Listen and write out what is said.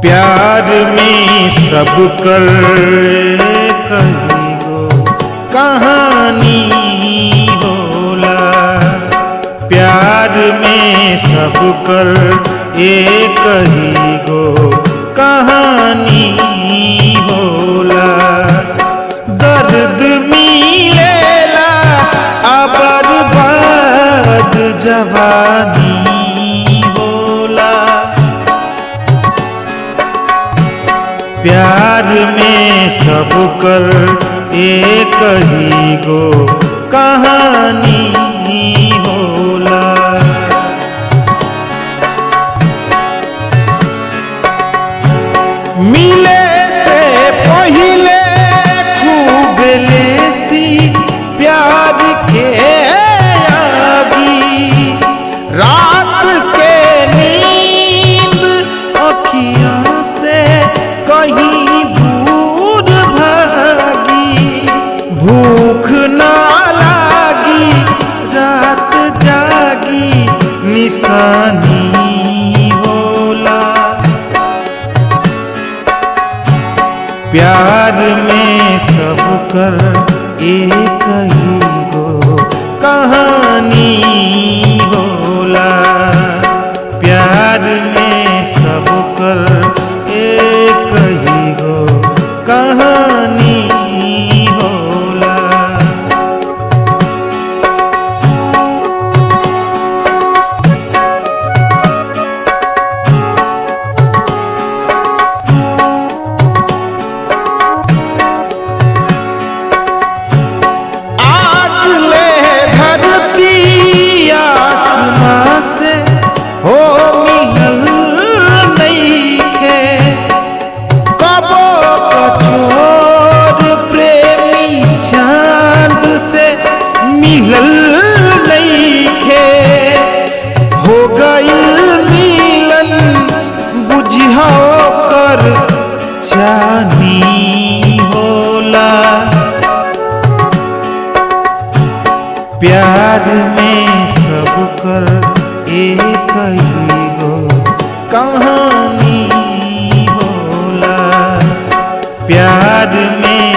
प्यार में सब कर कही गो कहानी होला। प्यार में सब कर एक ही गो कहानी होला। दर्द मिलेला अबर बाद जवानी होला। प्यार में सब कर एक ही गो कहानी होला। मिले से पहिले खूब लेसी प्यार के आगी। रात के नींद अखियों से कहीं दूर भागी। भूख ना लागी रात जागी निशानी होला। प्यार में सब कर एक ही गो कहानी होला। प्यार में सब कर एक ही गो कहानी होला। मिलल नइखे हो गइल मिलन बुझाओ कर चाहनी होला। प्यार में सब कर एक ही गो कहानी होला। प्यार में